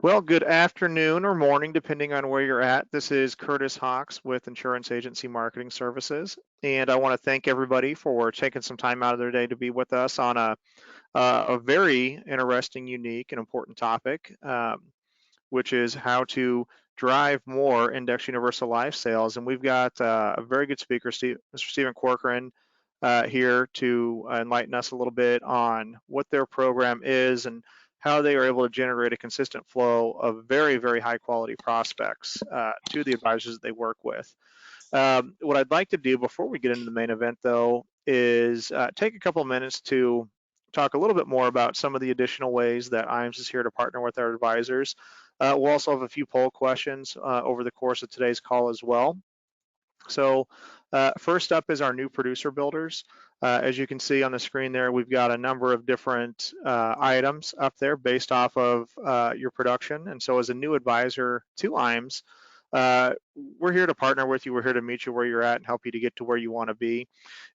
Well, good afternoon or morning, depending on where you're at. This is Curtis Hawks with Insurance Agency Marketing Services, and I want to thank everybody for taking some time out of their day to be with us on a very interesting, unique, and important topic, which is how to drive more index universal life sales. And we've got a very good speaker, Mr. Stephen Corcoran, here to enlighten us a little bit on what their program is and how they are able to generate a consistent flow of very, very high quality prospects to the advisors that they work with. What I'd like to do before we get into the main event, though, is take a couple of minutes to talk a little bit more about some of the additional ways that IAMS is here to partner with our advisors. We'll also have a few poll questions over the course of today's call as well. So first up is our new producer builders. As you can see on the screen there, we've got a number of different items up there based off of your production. And so as a new advisor to IAMS, we're here to partner with you. We're here to meet you where you're at and help you to get to where you want to be.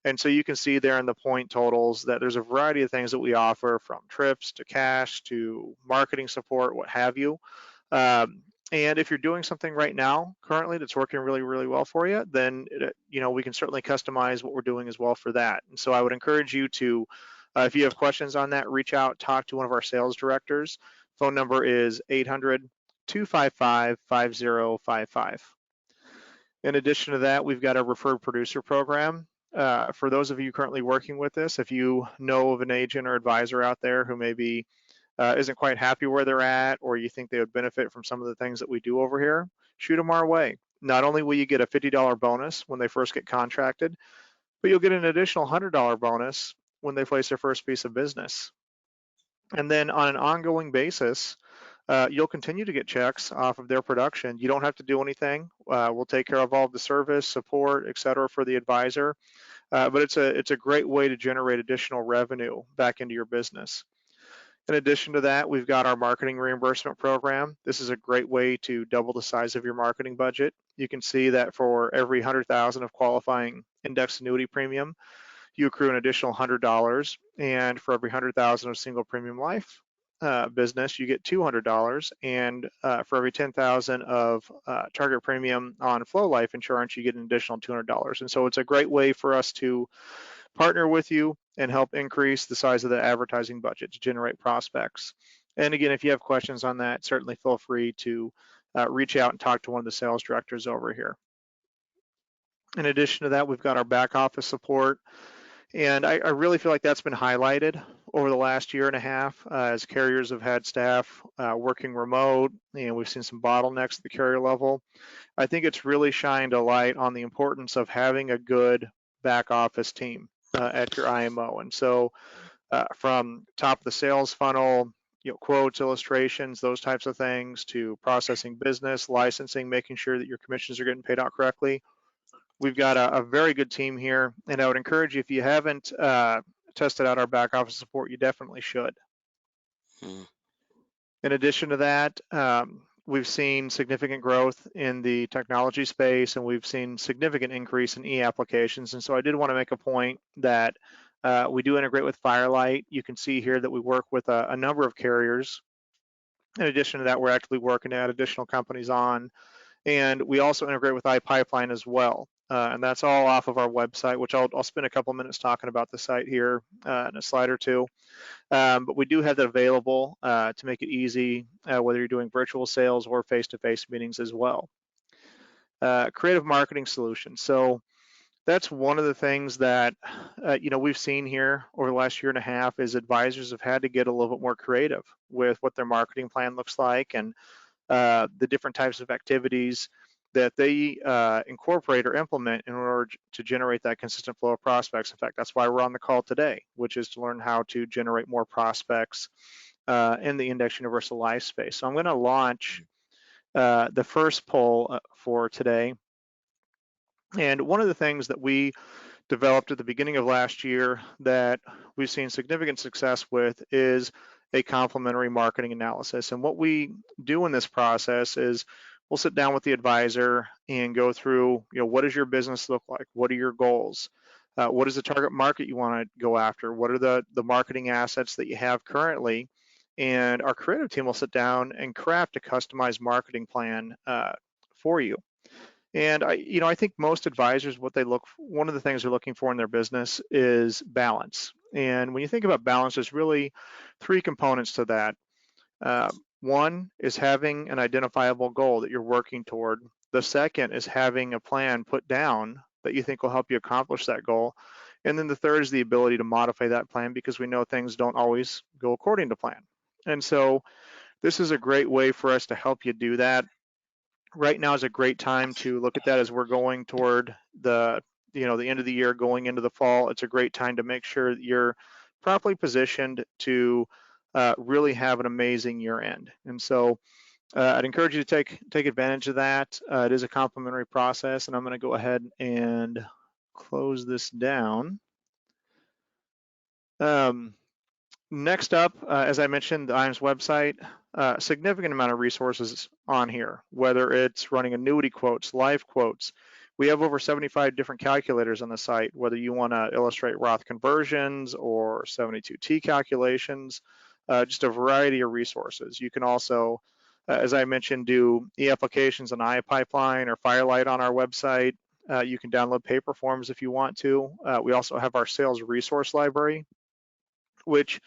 And so you can see there in the point totals that there's a variety of things that we offer, from trips to cash to marketing support, what have you. And if you're doing something right now currently that's working really, really well for you, then we can certainly customize what we're doing as well for that. And so I would encourage you to, if you have questions on that, reach out, talk to one of our sales directors. Phone number is 800-255-5055. In addition to that, we've got a referred producer program. For those of you currently working with this, if you know of an agent or advisor out there who maybe isn't quite happy where they're at, or you think they would benefit from some of the things that we do over here, shoot them our way. Not only will you get a $50 bonus when they first get contracted, but you'll get an additional $100 bonus when they place their first piece of business. And then on an ongoing basis, you'll continue to get checks off of their production. You don't have to do anything. We'll take care of all of the service, support, et cetera, for the advisor. But it's a great way to generate additional revenue back into your business. In addition to that, we've got our marketing reimbursement program. This is a great way to double the size of your marketing budget. You can see that for every 100,000 of qualifying index annuity premium, you accrue an additional $100, and for every 100,000 of single premium life business, you get $200, and for every 10,000 of target premium on flow life insurance, you get an additional $200. And so it's a great way for us to partner with you and help increase the size of the advertising budget to generate prospects. And again, if you have questions on that, certainly feel free to reach out and talk to one of the sales directors over here. In addition to that, we've got our back office support. And I really feel like that's been highlighted over the last year and a half as carriers have had staff working remote, and we've seen some bottlenecks at the carrier level. I think it's really shined a light on the importance of having a good back office team at your IMO. And so from top of the sales funnel, quotes, illustrations, those types of things, to processing business, licensing, making sure that your commissions are getting paid out correctly. We've got a very good team here, and I would encourage you, if you haven't tested out our back office support, you definitely should. In addition to that, we've seen significant growth in the technology space, and we've seen significant increase in e-applications. And so I did want to make a point that we do integrate with Firelight. You can see here that we work with a number of carriers. In addition to that, we're actively working to add additional companies on. And we also integrate with iPipeline as well. And that's all off of our website, which I'll spend a couple minutes talking about the site here in a slide or two. But we do have that available to make it easy, whether you're doing virtual sales or face-to-face meetings as well. Creative marketing solutions. So that's one of the things that we've seen here over the last year and a half is advisors have had to get a little bit more creative with what their marketing plan looks like, and the different types of activities that they incorporate or implement in order to generate that consistent flow of prospects. In fact, that's why we're on the call today, which is to learn how to generate more prospects in the index universal life space. So I'm going to launch the first poll for today. And one of the things that we developed at the beginning of last year that we've seen significant success with is a complementary marketing analysis. And what we do in this process is we'll sit down with the advisor and go through, what does your business look like? What are your goals? What is the target market you want to go after? What are the marketing assets that you have currently? and our creative team will sit down and craft a customized marketing plan for you. And I think most advisors, one of the things they're looking for in their business is balance. And when you think about balance, there's really three components to that. One is having an identifiable goal that you're working toward. The second is having a plan put down that you think will help you accomplish that goal. And then the third is the ability to modify that plan, because we know things don't always go according to plan. And so this is a great way for us to help you do that. Right now is a great time to look at that as we're going toward the end of the year, going into the fall. It's a great time to make sure that you're properly positioned to really have an amazing year end. And so I'd encourage you to take advantage of that. It is a complimentary process, and I'm going to go ahead and close this down. Next up, as I mentioned, the IAMS website, significant amount of resources on here, whether it's running annuity quotes, life quotes. We have over 75 different calculators on the site, whether you want to illustrate Roth conversions or 72T calculations, just a variety of resources. You can also, as I mentioned, do e-applications on iPipeline or Firelight on our website. You can download paper forms if you want to. We also have our sales resource library, which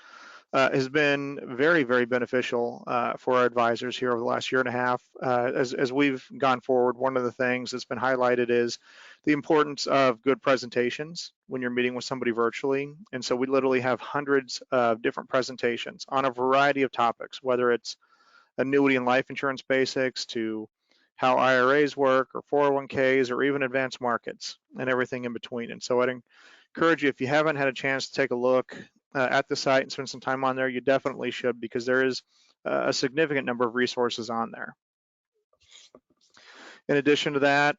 has been very, very beneficial for our advisors here over the last year and a half. As we've gone forward, one of the things that's been highlighted is the importance of good presentations when you're meeting with somebody virtually. And so we literally have hundreds of different presentations on a variety of topics, whether it's annuity and life insurance basics to how IRAs work or 401ks or even advanced markets and everything in between. And so I'd encourage you, if you haven't had a chance to take a look at the site and spend some time on there, you definitely should, because there is a significant number of resources on there. In addition to that,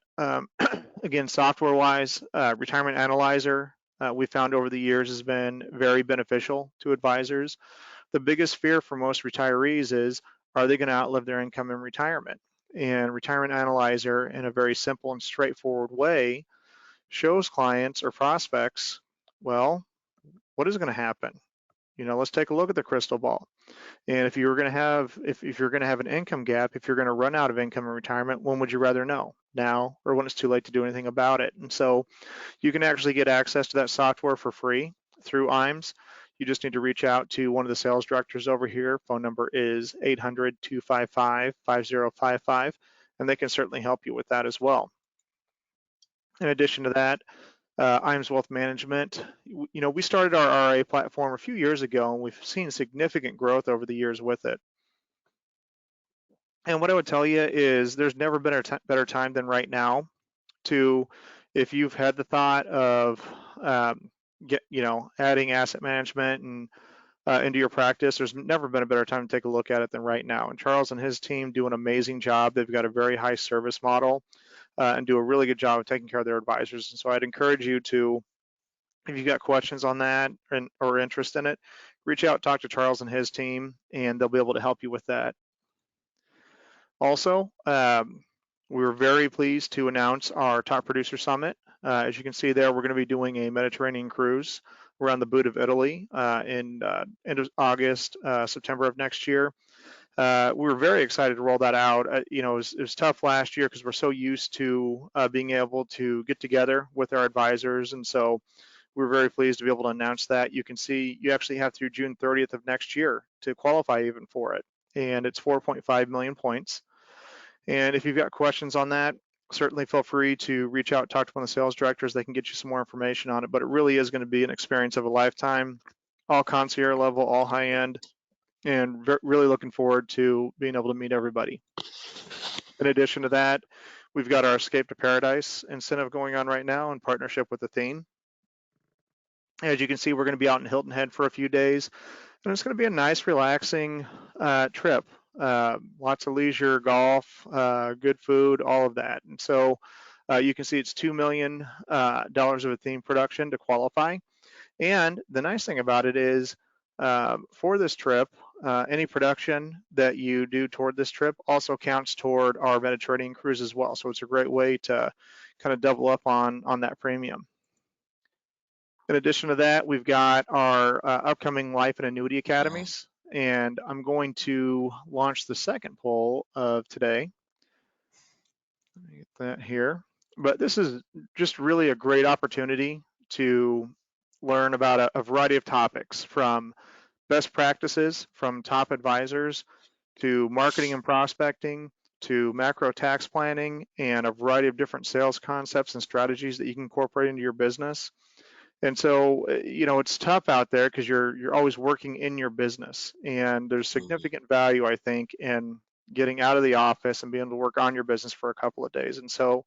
again, software-wise, Retirement Analyzer, we found over the years has been very beneficial to advisors. The biggest fear for most retirees is, are they going to outlive their income in retirement? And Retirement Analyzer, in a very simple and straightforward way, shows clients or prospects, well, what is going to happen? Let's take a look at the crystal ball. And if you're going to have, if you're going to have an income gap, if you're going to run out of income in retirement, when would you rather know? Now or when it's too late to do anything about it? And so you can actually get access to that software for free through IAMS. You just need to reach out to one of the sales directors over here. Phone number is 800-255-5055, and they can certainly help you with that as well. In addition to that, IAMS Wealth Management, we started our RA platform a few years ago, and we've seen significant growth over the years with it. And what I would tell you is there's never been a better time than right now to, if you've had the thought of adding asset management and into your practice, there's never been a better time to take a look at it than right now. And Charles and his team do an amazing job. They've got a very high service model and do a really good job of taking care of their advisors. And so I'd encourage you to, if you've got questions on that or interest in it, reach out, talk to Charles and his team, and they'll be able to help you with that. Also, we were very pleased to announce our Top Producer Summit. As you can see there, we're going to be doing a Mediterranean cruise around the boot of Italy in end of August, September of next year. We were very excited to roll that out. It was tough last year because we're so used to being able to get together with our advisors, and so we're very pleased to be able to announce that. You can see you actually have through June 30th of next year to qualify even for it, and it's 4.5 million points. And if you've got questions on that, certainly feel free to reach out, talk to one of the sales directors. They can get you some more information on it, but it really is going to be an experience of a lifetime, all concierge level, all high end, and really looking forward to being able to meet everybody. In addition to that, we've got our Escape to Paradise incentive going on right now in partnership with Athene. As you can see, we're going to be out in Hilton Head for a few days, and it's going to be a nice, relaxing trip. Lots of leisure, golf, good food, all of that. And so you can see it's $2 million of Athene production to qualify. And the nice thing about it is for this trip, any production that you do toward this trip also counts toward our Mediterranean cruise as well. So it's a great way to kind of double up on that premium. In addition to that, we've got our upcoming life and annuity academies. and I'm going to launch the second poll of today. Let me get that here. But this is just really a great opportunity to learn about a variety of topics, from best practices from top advisors to marketing and prospecting to macro tax planning and a variety of different sales concepts and strategies that you can incorporate into your business. And so, you know, it's tough out there because you're always working in your business, and there's significant value, I think, in getting out of the office and being able to work on your business for a couple of days. And so,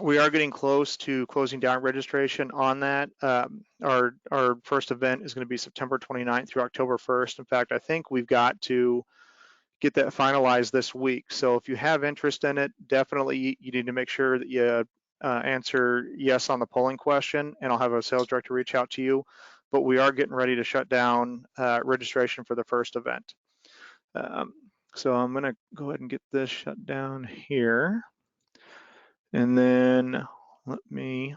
we are getting close to closing down registration on that. Our first event is going to be September 29th through October 1st. In fact, I think we've got to get that finalized this week. So if you have interest in it, definitely you need to make sure that you answer yes on the polling question, and I'll have a sales director reach out to you. But we are getting ready to shut down registration for the first event. So I'm going to go ahead and get this shut down here. And then let me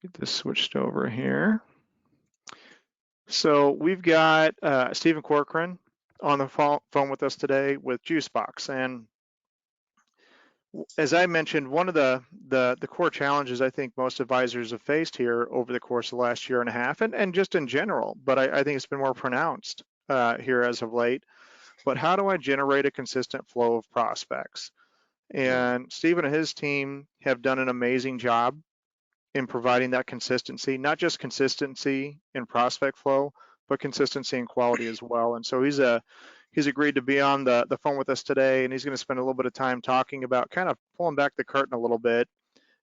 get this switched over here. So we've got Stephen Corcoran on the phone with us today with Juicebox. And as I mentioned, one of the core challenges I think most advisors have faced here over the course of the last year and a half, and just in general, but I think it's been more pronounced here as of late. But how do I generate a consistent flow of prospects? And Stephen and his team have done an amazing job in providing that consistency, not just consistency in prospect flow, but consistency in quality as well. And so he's agreed to be on the phone with us today, and he's going to spend a little bit of time talking about, kind of pulling back the curtain a little bit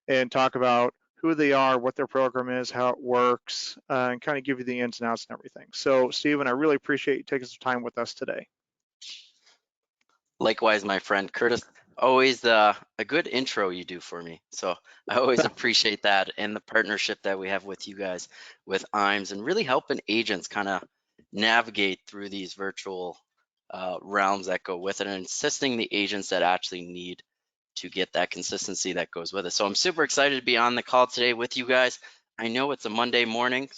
and talk about who they are, what their program is, how it works, and kind of give you the ins and outs and everything. So Stephen, I really appreciate you taking some time with us today. Likewise, my friend Curtis, always a good intro you do for me. So I always appreciate that, and the partnership that we have with you guys, with IAMS, and really helping agents kind of navigate through these virtual realms that go with it, and assisting the agents that actually need to get that consistency that goes with it. So I'm super excited to be on the call today with you guys. I know it's a Monday morning,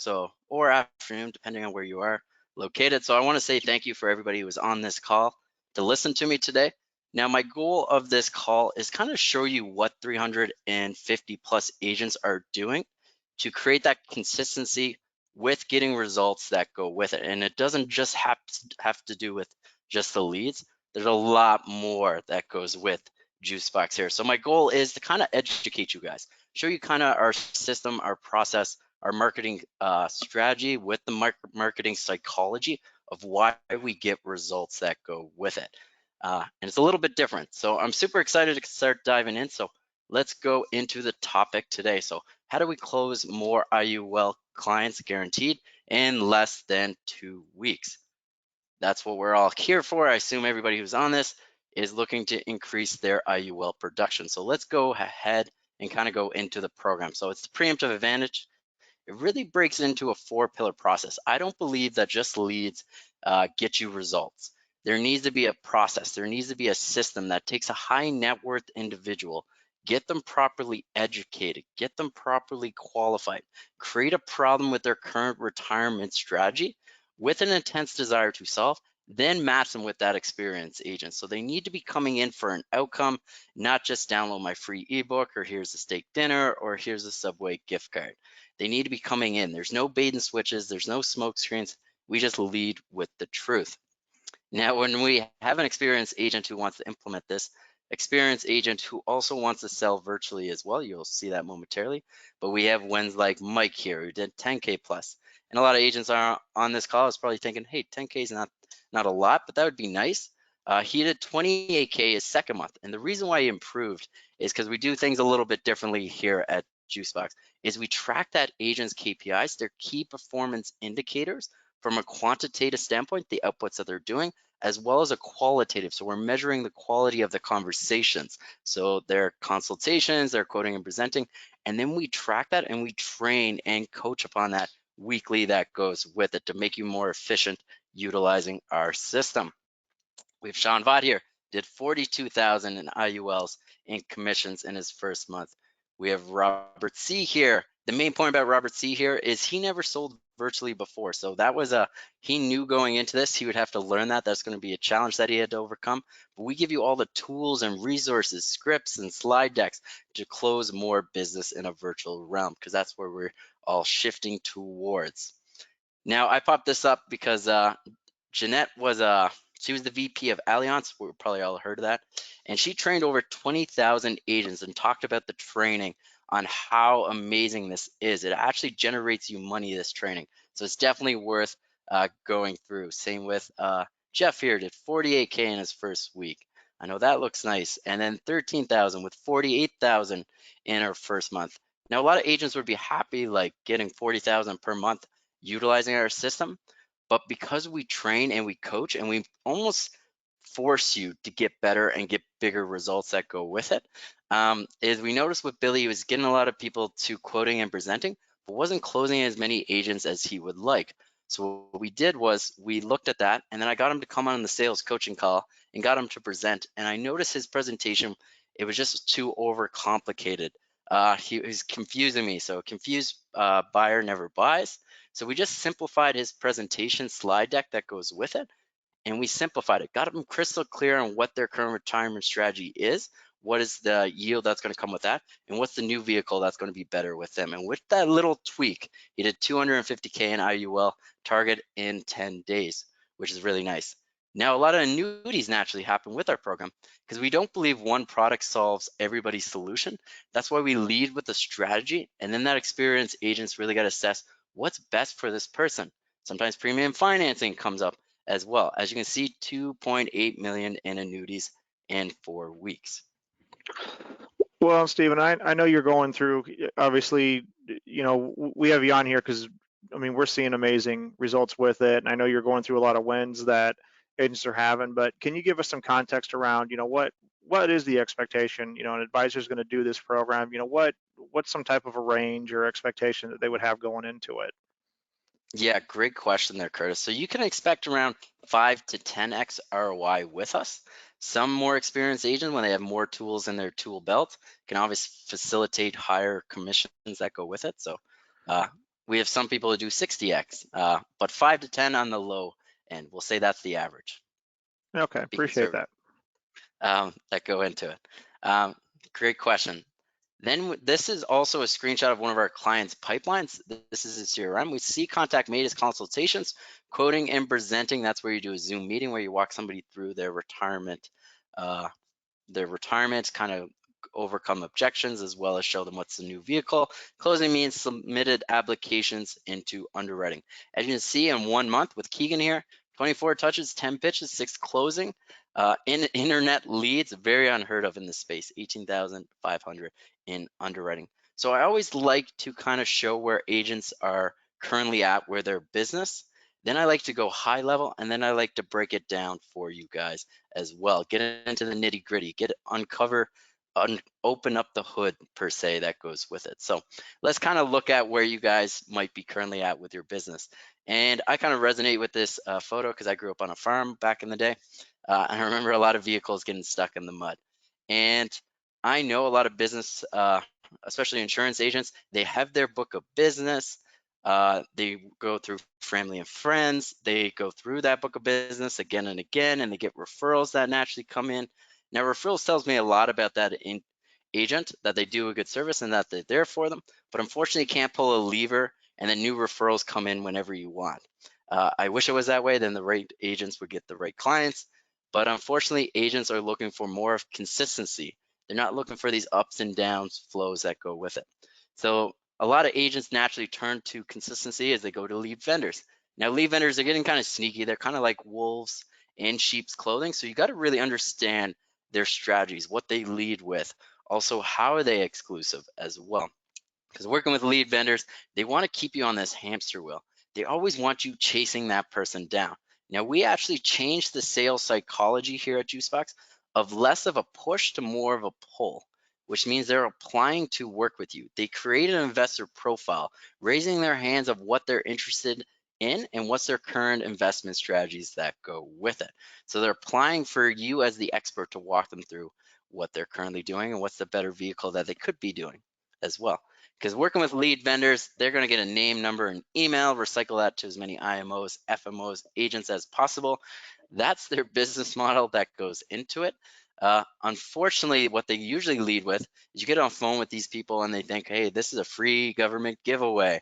or afternoon, depending on where you are located. So I want to say thank you for everybody who was on this call to listen to me today. Now, my goal of this call is kind of show you what 350 plus agents are doing to create that consistency with getting results that go with it. And it doesn't just have to do with just the leads. There's a lot more that goes with Juicebox here. So my goal is to kind of educate you guys, show you kind of our system, our process, our marketing strategy with the marketing psychology of why we get results that go with it. And it's a little bit different. So I'm super excited to start diving in. So let's go into the topic today. So how do we close more IUL clients guaranteed in less than 2 weeks? That's what we're all here for. I assume everybody who's on this is looking to increase their IUL production. So let's go ahead and kind of go into the program. So it's the preemptive advantage. It really breaks into a 4-pillar process. I don't believe that just leads get you results. There needs to be a process. There needs to be a system that takes a high net worth individual, get them properly educated, get them properly qualified, create a problem with their current retirement strategy with an intense desire to solve, then match them with that experienced agent. So they need to be coming in for an outcome, not just download my free ebook, or here's a steak dinner, or here's a Subway gift card. They need to be coming in. There's no bait and switches. There's no smoke screens. We just lead with the truth. Now, when we have an experienced agent who wants to implement this, experienced agent who also wants to sell virtually as well, you'll see that momentarily. But we have ones like Mike here who did 10K plus. And a lot of agents are on this call is probably thinking, hey, 10K is not a lot, but that would be nice. He did 28K his second month. And the reason why he improved is because we do things a little bit differently here at Juicebox, is we track that agent's KPIs, their key performance indicators, from a quantitative standpoint, the outputs that they're doing, as well as a qualitative. So we're measuring the quality of the conversations. So their consultations, their quoting and presenting, and then we track that and we train and coach upon that weekly that goes with it to make you more efficient utilizing our system. We have Sean Vaught here, did 42,000 in IULs in commissions in his first month. We have Robert C here. The main point about Robert C here is he never sold virtually before. So that was he knew going into this, he would have to learn that. That's going to be a challenge that he had to overcome. But we give you all the tools and resources, scripts and slide decks to close more business in a virtual realm, because that's where we're all shifting towards. Now, I popped this up because Jeanette was she was the VP of Allianz. We probably all heard of that. And she trained over 20,000 agents and talked about the training on how amazing this is. It actually generates you money, this training. So it's definitely worth going through. Same with Jeff here, did 48K in his first week. I know that looks nice. And then 13,000 with 48,000 in her first month. Now, a lot of agents would be happy like getting 40,000 per month utilizing our system. But because we train and we coach and we almost force you to get better and get bigger results that go with it, is we noticed with Billy, he was getting a lot of people to quoting and presenting, but wasn't closing as many agents as he would like. So what we did was we looked at that, and then I got him to come on the sales coaching call and got him to present. And I noticed his presentation, it was just too overcomplicated. He was confusing me. So a confused buyer never buys. So we just simplified his presentation slide deck that goes with it, and we simplified it, got them crystal clear on what their current retirement strategy is, what is the yield that's going to come with that, and what's the new vehicle that's going to be better with them. And with that little tweak, he did 250K in IUL target in 10 days, which is really nice. Now, a lot of annuities naturally happen with our program because we don't believe one product solves everybody's solution. That's why we lead with a strategy, and then that experienced agents really got to assess what's best for this person. Sometimes premium financing comes up as well. As you can see, 2.8 million in annuities in 4 weeks. Well, Stephen, I know you're going through, obviously, you know, we have you on here because, I mean, we're seeing amazing results with it. And I know you're going through a lot of wins that agents are having, but can you give us some context around, you know, what is the expectation? You know, an advisor is going to do this program, you know, what's some type of a range or expectation that they would have going into it? Yeah, great question there, Curtis. So you can expect around 5 to 10x ROI with us. Some more experienced agents, when they have more tools in their tool belt, can obviously facilitate higher commissions that go with it. So we have some people who do 60x, but 5 to 10 on the low end. We'll say that's the average. Okay, Be appreciate conservative. that. That go into it. Great question. Then this is also a screenshot of one of our clients' pipelines. This is a CRM. We see contact made as consultations, quoting and presenting. That's where you do a Zoom meeting where you walk somebody through their retirement, kind of overcome objections, as well as show them what's the new vehicle. Closing means submitted applications into underwriting. As you can see in 1 month with Keegan here, 24 touches, 10 pitches, 6 closing. In internet leads, very unheard of in this space, 18,500 in underwriting. So I always like to kind of show where agents are currently at, where their business. Then I like to go high level, and then I like to break it down for you guys as well. Get into the nitty gritty, open up the hood per se that goes with it. So let's kind of look at where you guys might be currently at with your business. And I kind of resonate with this photo because I grew up on a farm back in the day. And I remember a lot of vehicles getting stuck in the mud. And I know a lot of business, especially insurance agents, they have their book of business. They go through family and friends. They go through that book of business again and again, and they get referrals that naturally come in. Now, referrals tells me a lot about that agent, that they do a good service and that they're there for them. But unfortunately, you can't pull a lever and then new referrals come in whenever you want. I wish it was that way. Then the right agents would get the right clients. But unfortunately, agents are looking for more of consistency. They're not looking for these ups and downs flows that go with it. So a lot of agents naturally turn to consistency as they go to lead vendors. Now, lead vendors are getting kind of sneaky. They're kind of like wolves in sheep's clothing. So you got to really understand their strategies, what they lead with. Also, how are they exclusive as well? Because working with lead vendors, they want to keep you on this hamster wheel. They always want you chasing that person down. Now, we actually changed the sales psychology here at Juicebox of less of a push to more of a pull, which means they're applying to work with you. They create an investor profile, raising their hands of what they're interested in and what's their current investment strategies that go with it. So they're applying for you as the expert to walk them through what they're currently doing and what's the better vehicle that they could be doing. as well. Because working with lead vendors, they're going to get a name, number, and email, recycle that to as many IMOs, FMOs, agents as possible. That's their business model that goes into it. Unfortunately, what they usually lead with is you get on the phone with these people and they think, hey, this is a free government giveaway.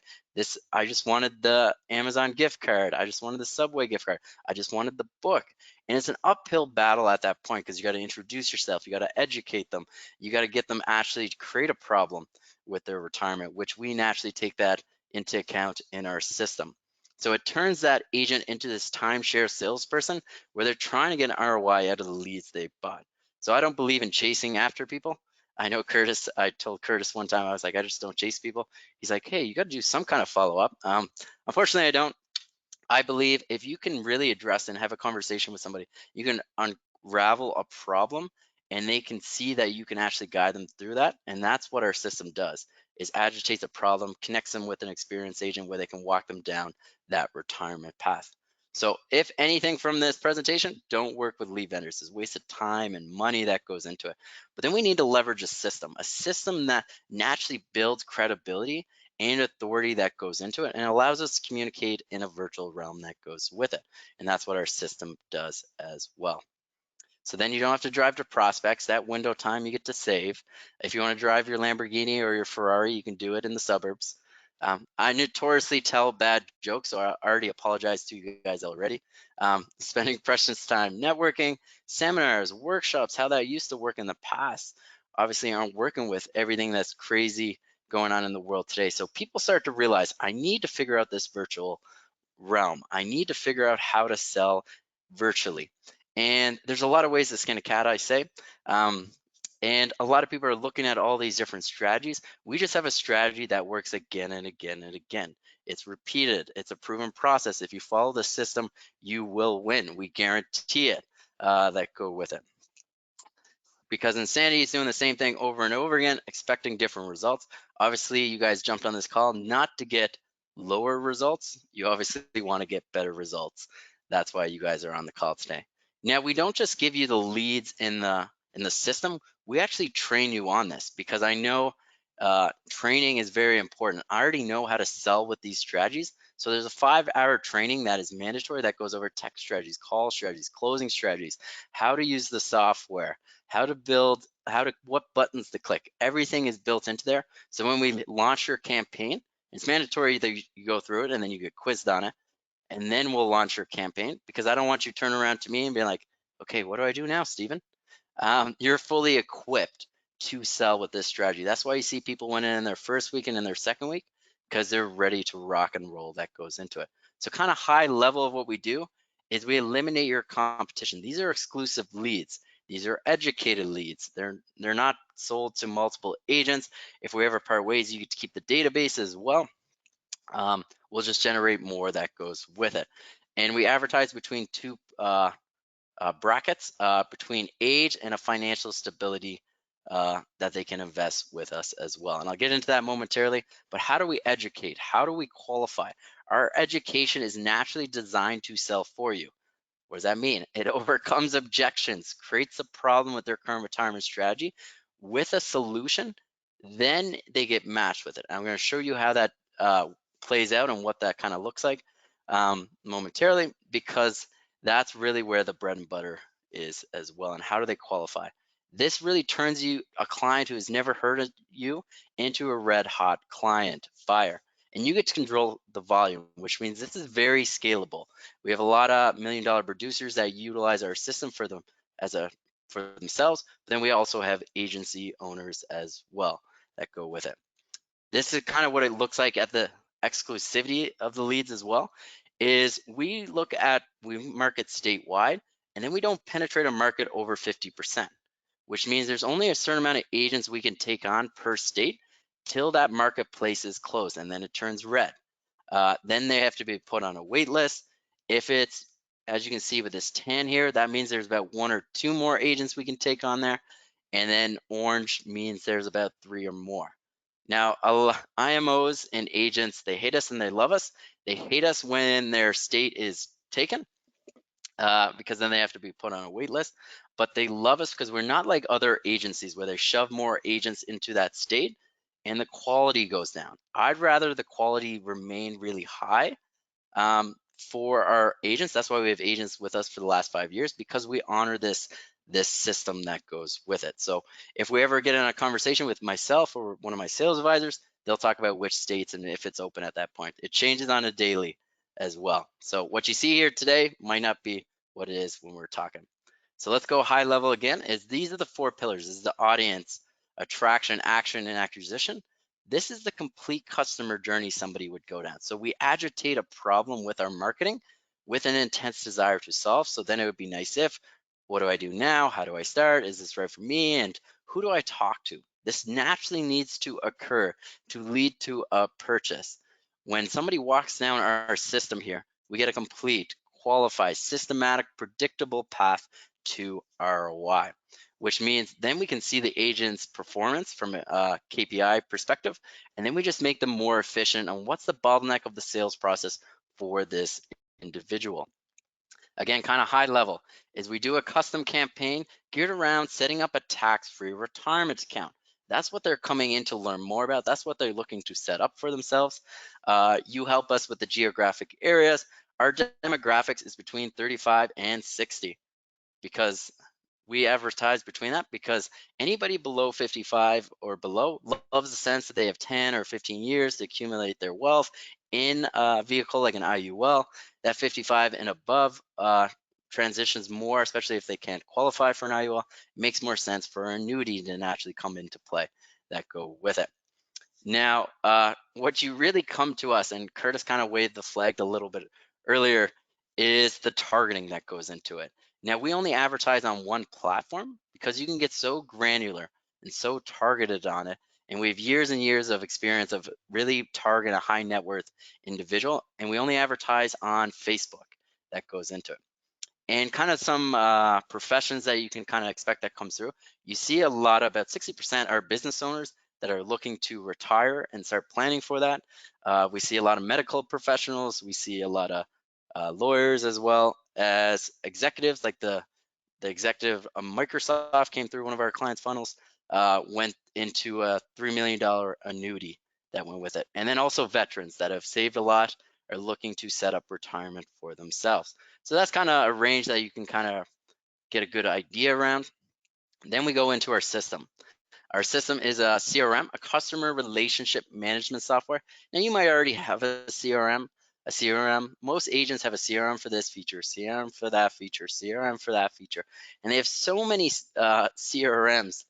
I just wanted the Amazon gift card. I just wanted the Subway gift card. I just wanted the book. And it's an uphill battle at that point because you got to introduce yourself. You got to educate them. You got to get them actually to create a problem with their retirement, which we naturally take that into account in our system. So it turns that agent into this timeshare salesperson where they're trying to get an ROI out of the leads they bought. So I don't believe in chasing after people. I know Curtis, I told Curtis one time, I was like, I just don't chase people. He's like, hey, you got to do some kind of follow-up. Unfortunately, I don't. I believe if you can really address and have a conversation with somebody, you can unravel a problem and they can see that you can actually guide them through that. And that's what our system does, is agitates a problem, connects them with an experienced agent where they can walk them down that retirement path. So if anything from this presentation, don't work with lead vendors. There's wasted time and money that goes into it. But then we need to leverage a system that naturally builds credibility and authority that goes into it, and allows us to communicate in a virtual realm that goes with it. And that's what our system does as well. So then you don't have to drive to prospects. That window time you get to save. If you want to drive your Lamborghini or your Ferrari, you can do it in the suburbs. I notoriously tell bad jokes, so I already apologize to you guys already. Spending precious time networking, seminars, workshops, how that used to work in the past, obviously aren't working with everything that's crazy going on in the world today. So people start to realize, I need to figure out this virtual realm. I need to figure out how to sell virtually. And there's a lot of ways to skin a cat, I say. And a lot of people are looking at all these different strategies. We just have a strategy that works again and again and again. It's repeated. It's a proven process. If you follow the system, you will win. We guarantee it, that go with it. Because insanity is doing the same thing over and over again, expecting different results. Obviously, you guys jumped on this call not to get lower results. You obviously want to get better results. That's why you guys are on the call today. Now, we don't just give you the leads in the system. We actually train you on this because I know training is very important. I already know how to sell with these strategies. So there's a 5-hour training that is mandatory that goes over text strategies, call strategies, closing strategies, how to use the software, how to build, what buttons to click. Everything is built into there. So when we launch your campaign, it's mandatory that you go through it and then you get quizzed on it. And then we'll launch your campaign, because I don't want you to turn around to me and be like, okay, what do I do now, Stephen? You're fully equipped to sell with this strategy. That's why you see people winning in their first week and in their second week, because they're ready to rock and roll. That goes into it. So kind of high level of what we do is we eliminate your competition. These are exclusive leads. These are educated leads. They're not sold to multiple agents. If we ever part ways, you get to keep the database as well. We'll just generate more that goes with it. And we advertise between two brackets, between age and a financial stability that they can invest with us as well. And I'll get into that momentarily, but how do we educate? How do we qualify? Our education is naturally designed to sell for you. What does that mean? It overcomes objections, creates a problem with their current retirement strategy with a solution, then they get matched with it. I'm going to show you how that plays out and what that kind of looks like momentarily, because that's really where the bread and butter is as well. And how do they qualify? This really turns you, a client who has never heard of you, into a red hot client buyer. And you get to control the volume, which means this is very scalable. We have a lot of $1 million producers that utilize our system for themselves, but then we also have agency owners as well that go with it. This is kind of what it looks like at the exclusivity of the leads as well, is we market statewide, and then we don't penetrate a market over 50%, which means there's only a certain amount of agents we can take on per state till that marketplace is closed, and then it turns red. Then they have to be put on a wait list. If it's, as you can see with this tan here, that means there's about 1 or 2 more agents we can take on there. And then orange means there's about 3 or more. Now, IMOs and agents, they hate us and they love us. They hate us when their state is taken, because then they have to be put on a wait list. But they love us because we're not like other agencies where they shove more agents into that state and the quality goes down. I'd rather the quality remain really high for our agents. That's why we have agents with us for the last 5 years, because we honor this system that goes with it. So if we ever get in a conversation with myself or one of my sales advisors, they'll talk about which states and if it's open at that point. It changes on a daily as well. So what you see here today might not be what it is when we're talking. So let's go high level again. Is these are the 4 pillars. This is the audience, attraction, action, and acquisition. This is the complete customer journey somebody would go down. So we agitate a problem with our marketing with an intense desire to solve. So then it would be nice if, what do I do now? How do I start? Is this right for me? And who do I talk to? This naturally needs to occur to lead to a purchase. When somebody walks down our system here, we get a complete, qualified, systematic, predictable path to ROI, which means then we can see the agent's performance from a KPI perspective, and then we just make them more efficient on what's the bottleneck of the sales process for this individual. Again, kind of high level, is we do a custom campaign geared around setting up a tax-free retirement account. That's what they're coming in to learn more about. That's what they're looking to set up for themselves. You help us with the geographic areas. Our demographics is between 35 and 60, because we advertise between that, because anybody below 55 or below loves the sense that they have 10 or 15 years to accumulate their wealth in a vehicle like an IUL. That 55 and above transitions more, especially if they can't qualify for an IUL. It makes more sense for an annuity to naturally come into play that go with it. Now, what you really come to us, and Curtis kind of waved the flag a little bit earlier, is the targeting that goes into it. Now, we only advertise on one platform because you can get so granular and so targeted on it. And we have years and years of experience of really targeting a high net worth individual. And we only advertise on Facebook that goes into it. And kind of some professions that you can kind of expect that comes through. You see a lot, about 60% are business owners that are looking to retire and start planning for that. We see a lot of medical professionals. We see a lot of lawyers, as well as executives, like the executive of Microsoft came through one of our clients' funnels, went into a $3 million annuity that went with it. And then also veterans that have saved a lot are looking to set up retirement for themselves. So that's kind of a range that you can kind of get a good idea around. Then we go into our system. Our system is a CRM, a customer relationship management software. Now, you might already have a CRM. Most agents have a CRM for this feature, CRM for that feature, CRM for that feature. And they have so many CRMs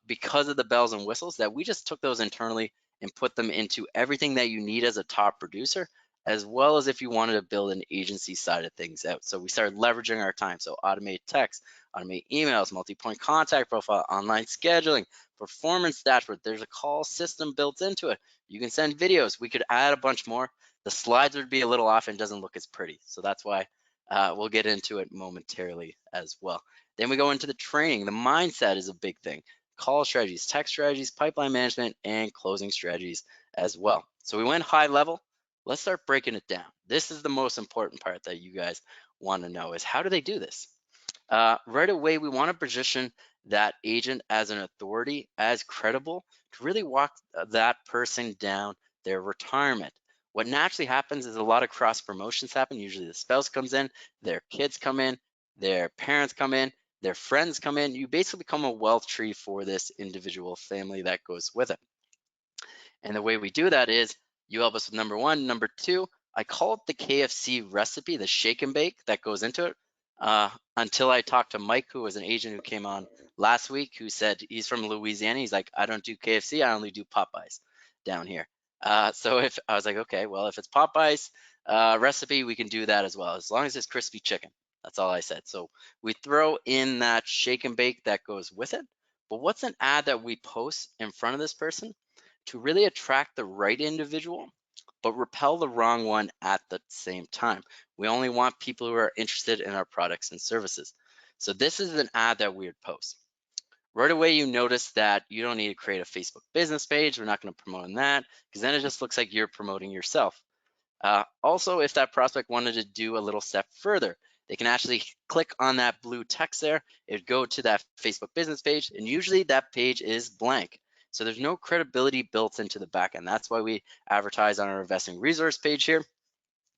because of the bells and whistles that we just took those internally and put them into everything that you need as a top producer, as well as if you wanted to build an agency side of things out. So we started leveraging our time. So automate text, automate emails, multi-point contact profile, online scheduling, performance dashboard. There's a call system built into it. You can send videos. We could add a bunch more. The slides would be a little off and doesn't look as pretty. So that's why we'll get into it momentarily as well. Then we go into the training. The mindset is a big thing. Call strategies, text strategies, pipeline management, and closing strategies as well. So we went high level. Let's start breaking it down. This is the most important part that you guys want to know, is how do they do this? Right away, we want to position that agent as an authority, as credible, to really walk that person down their retirement. What naturally happens is a lot of cross promotions happen. Usually the spouse comes in, their kids come in, their parents come in, their friends come in. You basically become a wealth tree for this individual family that goes with it. And the way we do that is you help us with number one. Number two, I call it the KFC recipe, the shake and bake that goes into it. Until I talked to Mike, who was an agent who came on last week, who said he's from Louisiana. He's like, I don't do KFC, I only do Popeyes down here. So if I was like, okay, well, if it's Popeyes recipe, we can do that as well, as long as it's crispy chicken. That's all I said. So we throw in that shake and bake that goes with it. But what's an ad that we post in front of this person to really attract the right individual, but repel the wrong one at the same time? We only want people who are interested in our products and services. So this is an ad that we would post. Right away, you notice that you don't need to create a Facebook business page. We're not going to promote on that, because then it just looks like you're promoting yourself. Also, if that prospect wanted to do a little step further, they can actually click on that blue text there. It would go to that Facebook business page, and usually that page is blank. So there's no credibility built into the back end. That's why we advertise on our investing resource page here,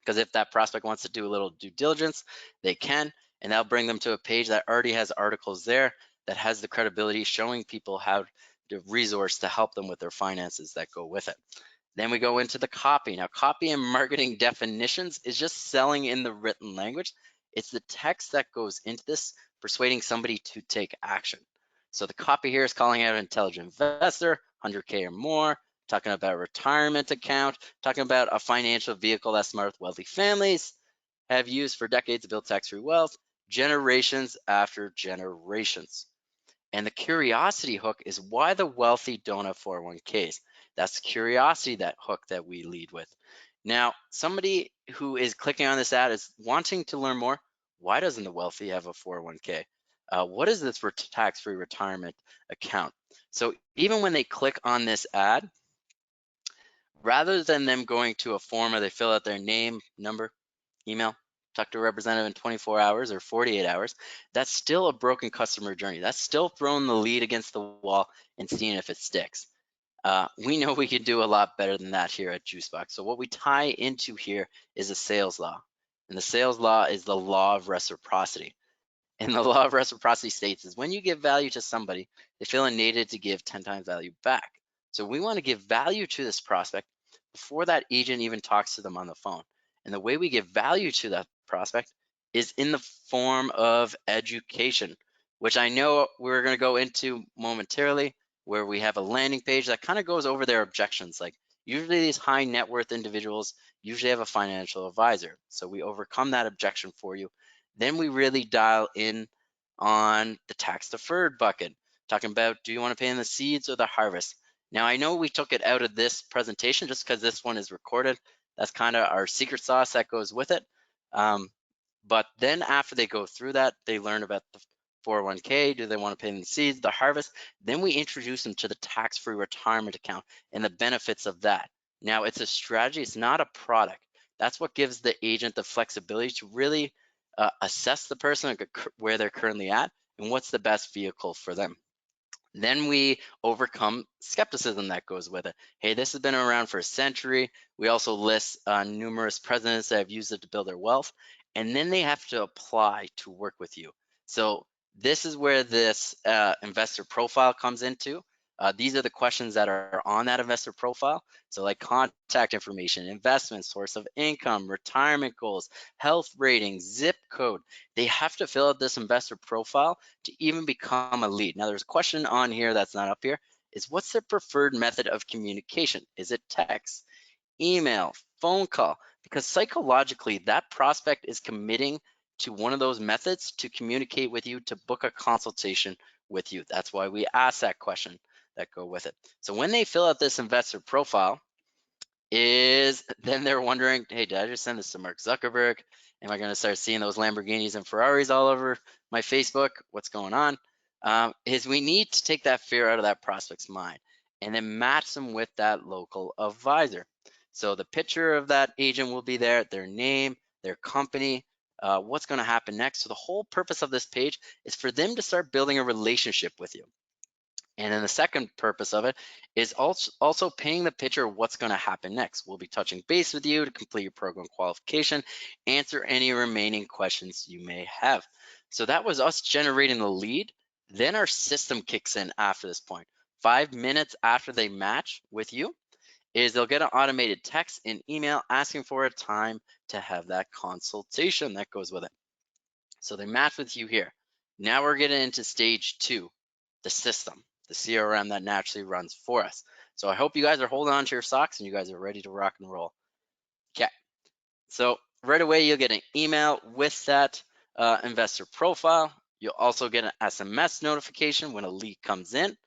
because if that prospect wants to do a little due diligence, they can, and that'll bring them to a page that already has articles there that has the credibility showing people how to resource to help them with their finances that go with it. Then we go into the copy. Now, copy and marketing definitions is just selling in the written language. It's the text that goes into this, persuading somebody to take action. So the copy here is calling out an intelligent investor, 100K or more, talking about a retirement account, talking about a financial vehicle that smart, wealthy families have used for decades to build tax-free wealth, generations after generations. And the curiosity hook is why the wealthy don't have 401ks. That's the curiosity, that hook that we lead with. Now, somebody who is clicking on this ad is wanting to learn more. Why doesn't the wealthy have a 401k? What is this tax-free retirement account? So even when they click on this ad, rather than them going to a form where they fill out their name, number, email, talk to a representative in 24 hours or 48 hours, that's still a broken customer journey. That's still throwing the lead against the wall and seeing if it sticks. We know we can do a lot better than that here at Juicebox. So what we tie into here is a sales law. And the sales law is the law of reciprocity. And the law of reciprocity states is when you give value to somebody, they feel enabled to give 10 times value back. So we want to give value to this prospect before that agent even talks to them on the phone. And the way we give value to that prospect is in the form of education, which I know we're going to go into momentarily, where we have a landing page that kind of goes over their objections. Like usually these high net worth individuals usually have a financial advisor. So we overcome that objection for you. Then we really dial in on the tax deferred bucket, talking about, do you want to pay in the seeds or the harvest? Now, I know we took it out of this presentation just because this one is recorded. That's kind of our secret sauce that goes with it. But then after they go through that, they learn about the 401k, do they want to pay in the seeds, the harvest? Then we introduce them to the tax-free retirement account and the benefits of that. Now, it's a strategy, it's not a product. That's what gives the agent the flexibility to really assess the person where they're currently at and what's the best vehicle for them. Then we overcome skepticism that goes with it. Hey, this has been around for a century. We also list numerous presidents that have used it to build their wealth, and then they have to apply to work with you. So this is where this investor profile comes into. These are the questions that are on that investor profile. So like contact information, investment, source of income, retirement goals, health rating, zip code. They have to fill out this investor profile to even become a lead. Now there's a question on here that's not up here, is what's their preferred method of communication? Is it text, email, phone call? Because psychologically, that prospect is committing to one of those methods to communicate with you, to book a consultation with you. That's why we ask that question that go with it. So when they fill out this investor profile, then they're wondering, hey, did I just send this to Mark Zuckerberg? Am I going to start seeing those Lamborghinis and Ferraris all over my Facebook? What's going on? Is we need to take that fear out of that prospect's mind and then match them with that local advisor. So the picture of that agent will be there, their name, their company, what's going to happen next. So the whole purpose of this page is for them to start building a relationship with you. And then the second purpose of it is also painting the picture of what's going to happen next. We'll be touching base with you to complete your program qualification, answer any remaining questions you may have. So that was us generating the lead. Then our system kicks in after this point. 5 minutes after they match with you is they'll get an automated text and email asking for a time to have that consultation that goes with it. So they match with you here. Now we're getting into stage 2, the system, the CRM that naturally runs for us. So I hope you guys are holding on to your socks and you guys are ready to rock and roll. Okay, so right away you'll get an email with that investor profile. You'll also get an SMS notification when a lead comes in.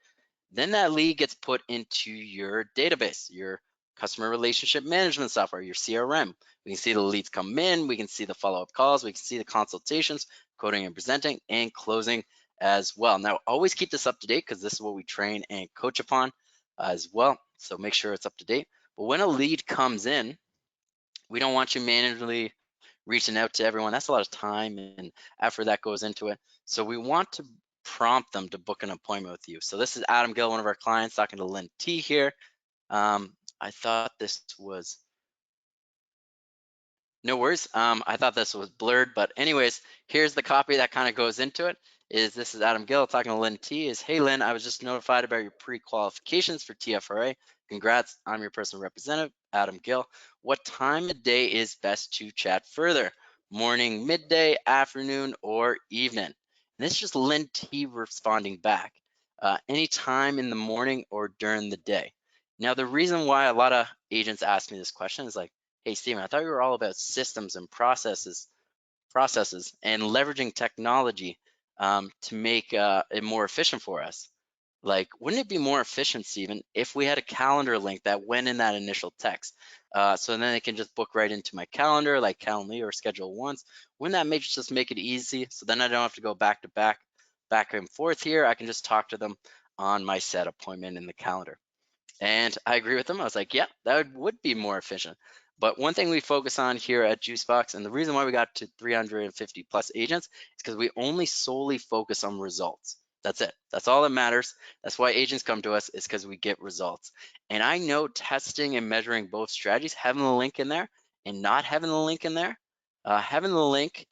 Then that lead gets put into your database, your customer relationship management software, your CRM. We can see the leads come in, we can see the follow-up calls, we can see the consultations, quoting and presenting, and closing as well. Now, always keep this up to date because this is what we train and coach upon as well. So make sure it's up to date. But when a lead comes in, we don't want you manually reaching out to everyone. That's a lot of time and effort that goes into it. So we want to prompt them to book an appointment with you. So this is Adam Gill, one of our clients, talking to Lynn T here. I thought this was, no worries. I thought this was blurred, but anyways, here's the copy that kind of goes into it. This is Adam Gill talking to Lynn T. Hey Lynn, I was just notified about your pre-qualifications for TFRA. Congrats, I'm your personal representative, Adam Gill. What time of day is best to chat further? Morning, midday, afternoon, or evening? And this is just Lynn T responding back. Any time in the morning or during the day. Now, the reason why a lot of agents ask me this question is like, hey, Steven, I thought you were all about systems and processes and leveraging technology to make it more efficient for us. Like, wouldn't it be more efficient, Steven, if we had a calendar link that went in that initial text? So then they can just book right into my calendar, like Calendly or Schedule Once. Wouldn't that just make it easy? So then I don't have to go back to back and forth here. I can just talk to them on my set appointment in the calendar. And I agree with them. I was like, yeah, that would be more efficient. But one thing we focus on here at Juicebox, and the reason why we got to 350 plus agents, is because we only solely focus on results. That's it. That's all that matters. That's why agents come to us, is because we get results. And I know testing and measuring both strategies, having the link in there and not having the link in there, having the link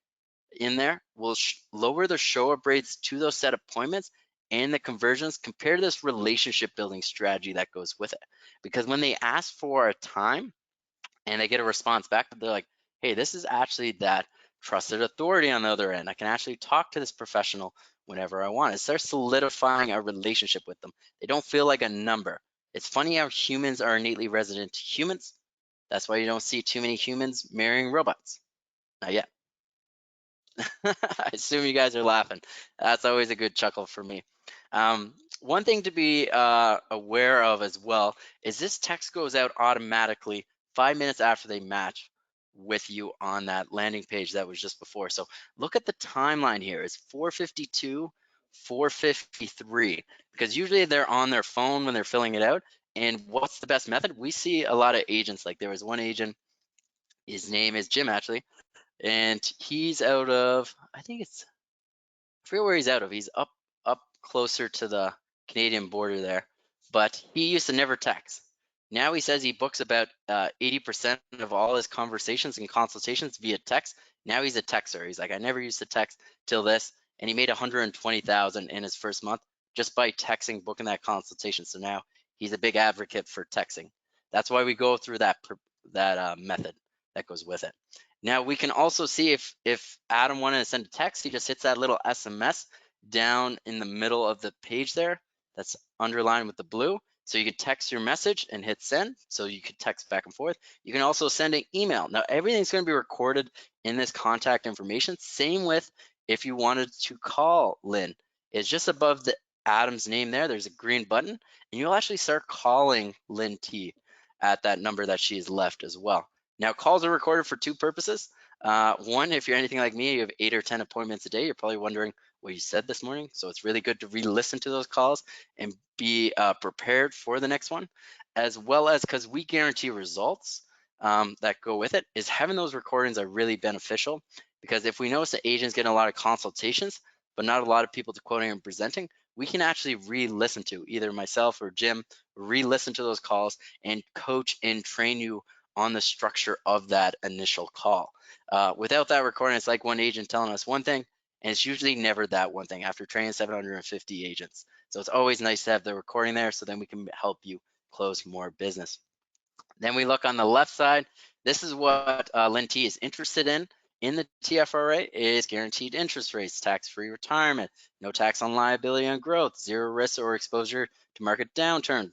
in there will lower the show up rates to those set appointments and the conversions compared to this relationship building strategy that goes with it. Because when they ask for a time and they get a response back, they're like, hey, this is actually that trusted authority on the other end. I can actually talk to this professional whenever I want. It starts solidifying a relationship with them. They don't feel like a number. It's funny how humans are innately resident to humans. That's why you don't see too many humans marrying robots. Not yet. I assume you guys are laughing. That's always a good chuckle for me. One thing to be aware of as well is this text goes out automatically 5 minutes after they match with you on that landing page that was just before. So look at the timeline here. It's 4:52, 4:53, because usually they're on their phone when they're filling it out. And what's the best method? We see a lot of agents. Like there was one agent, his name is Jim actually, and he's out of, I forget where he's out of. He's up closer to the Canadian border there, but he used to never text. Now he says he books about 80% of all his conversations and consultations via text. Now he's a texter. He's like, I never used to text till this, and he made 120,000 in his first month just by texting, booking that consultation. So now he's a big advocate for texting. That's why we go through that method that goes with it. Now we can also see if Adam wanted to send a text, he just hits that little SMS down in the middle of the page there. That's underlined with the blue. So you can text your message and hit send. So you could text back and forth. You can also send an email. Now everything's going to be recorded in this contact information. Same with if you wanted to call Lynn. It's just above the Adam's name there. There's a green button, and you'll actually start calling Lynn T at that number that she has left as well. Now, calls are recorded for two purposes. One, if you're anything like me, you have 8 or 10 appointments a day, you're probably wondering what you said this morning. So it's really good to re-listen to those calls and be prepared for the next one, as well as because we guarantee results that go with it, is having those recordings are really beneficial. Because if we notice the agent's getting a lot of consultations, but not a lot of people to quoting and presenting, we can actually re-listen to, either myself or Jim, re-listen to those calls and coach and train you on the structure of that initial call. Without that recording, it's like one agent telling us one thing, and it's usually never that one thing after training 750 agents. So it's always nice to have the recording there, so then we can help you close more business. Then we look on the left side. This is what Lynn T is interested in the TFRA is guaranteed interest rates, tax-free retirement, no tax on liability and growth, zero risk or exposure to market downturns,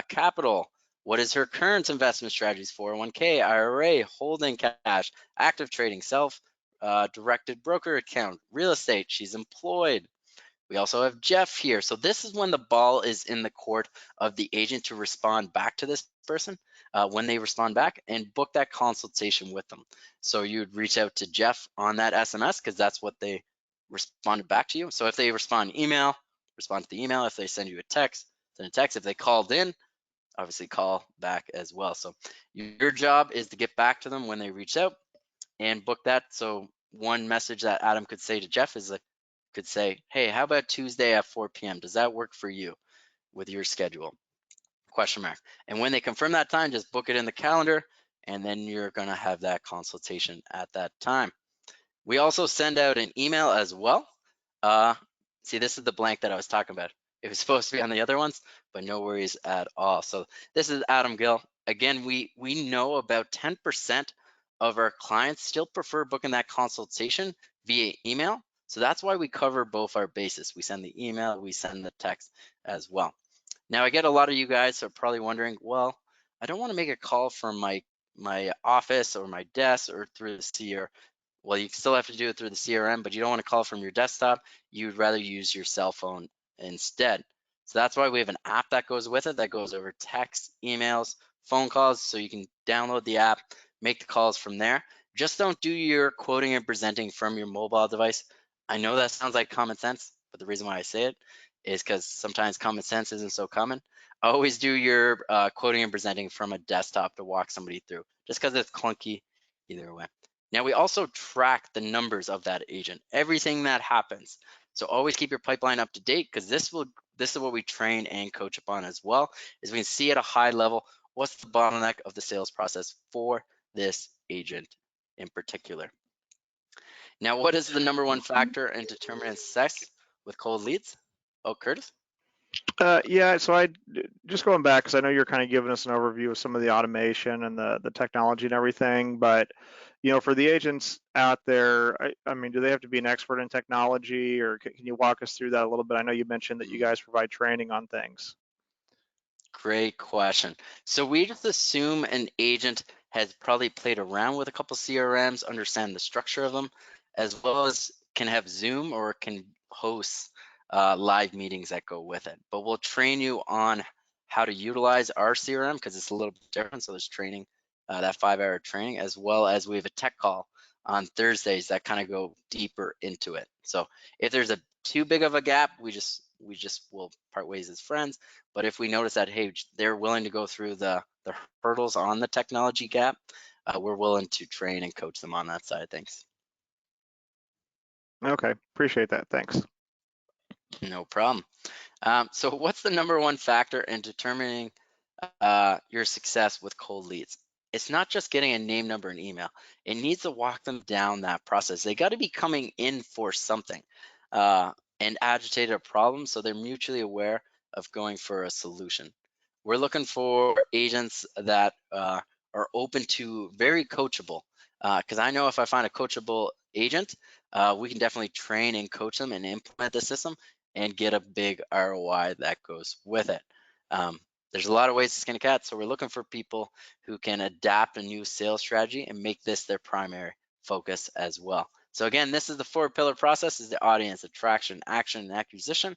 capital. What is her current investment strategies? 401k, IRA, holding cash, active trading, self-directed broker account, real estate. She's employed. We also have Jeff here. So this is when the ball is in the court of the agent to respond back to this person when they respond back and book that consultation with them. So you'd reach out to Jeff on that SMS because that's what they responded back to you. So if they respond email, respond to the email. If they send you a text, send a text. If they called in, obviously call back as well. So your job is to get back to them when they reach out and book that. So one message that Adam could say to Jeff is like, could say, hey, how about Tuesday at 4 p.m.? Does that work for you with your schedule? Question mark. And when they confirm that time, just book it in the calendar, and then you're going to have that consultation at that time. We also send out an email as well. See, this is the blank that I was talking about. It was supposed to be on the other ones, but no worries at all. So this is Adam Gill. Again, we know about 10% of our clients still prefer booking that consultation via email. So that's why we cover both our bases. We send the email, we send the text as well. Now, I get a lot of you guys are probably wondering, well, I don't want to make a call from my office or my desk or through the CRM. Well, you still have to do it through the CRM, but you don't want to call from your desktop. You'd rather use your cell phone instead. So that's why we have an app that goes with it that goes over text, emails, phone calls. So you can download the app, make the calls from there. Just don't do your quoting and presenting from your mobile device. I know that sounds like common sense, but the reason why I say it is because sometimes common sense isn't so common. Always do your quoting and presenting from a desktop to walk somebody through, just because it's clunky either way. Now, we also track the numbers of that agent, everything that happens. So always keep your pipeline up to date, because this is what we train and coach upon as well, is we can see at a high level what's the bottleneck of the sales process for this agent in particular. Now, what is the number one factor in determining success with cold leads? Oh, Curtis? Yeah, so just going back, because I know you're kind of giving us an overview of some of the automation and the technology and everything, but for the agents out there, I mean, do they have to be an expert in technology, or can you walk us through that a little bit? I know you mentioned that you guys provide training on things. Great question. So we just assume an agent has probably played around with a couple CRMs, understand the structure of them, as well as can have Zoom or can host live meetings that go with it. But we'll train you on how to utilize our CRM, because it's a little bit different. So there's training, that 5-hour training, as well as we have a tech call on Thursdays that kind of go deeper into it. So if there's a too big of a gap, we just will part ways as friends. But if we notice that, hey, they're willing to go through the hurdles on the technology gap, we're willing to train and coach them on that side of things. Okay, appreciate that. Thanks. No problem. So what's the number one factor in determining your success with cold leads? It's not just getting a name, number, and email. It needs to walk them down that process. They got to be coming in for something and agitated a problem, so they're mutually aware of going for a solution. We're looking for agents that are open to very coachable, because I know if I find a coachable agent, we can definitely train and coach them and implement the system and get a big ROI that goes with it. There's a lot of ways to skin a cat, so we're looking for people who can adapt a new sales strategy and make this their primary focus as well. So again, this is the 4-pillar process: is the audience, attraction, action, and acquisition.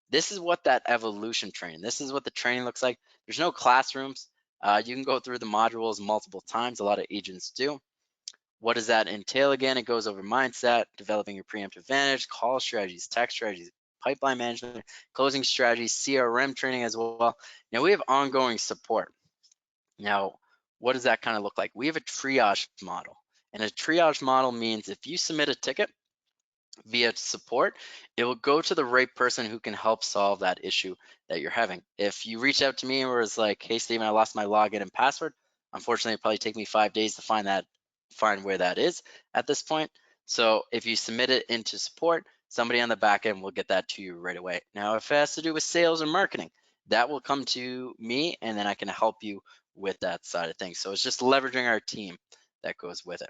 This is what that evolution training, this is what the training looks like. There's no classrooms. You can go through the modules multiple times. A lot of agents do. What does that entail? Again, it goes over mindset, developing your preemptive advantage, call strategies, text strategies, pipeline management, closing strategies, CRM training as well. Now we have ongoing support. Now, what does that kind of look like? We have a triage model. And a triage model means if you submit a ticket via support, it will go to the right person who can help solve that issue that you're having. If you reach out to me and was like, hey, Steven, I lost my login and password, unfortunately, it'll probably take me 5 days to find where that is at this point. So if you submit it into support, somebody on the back end will get that to you right away. Now, if it has to do with sales or marketing, that will come to me, and then I can help you with that side of things. So it's just leveraging our team that goes with it,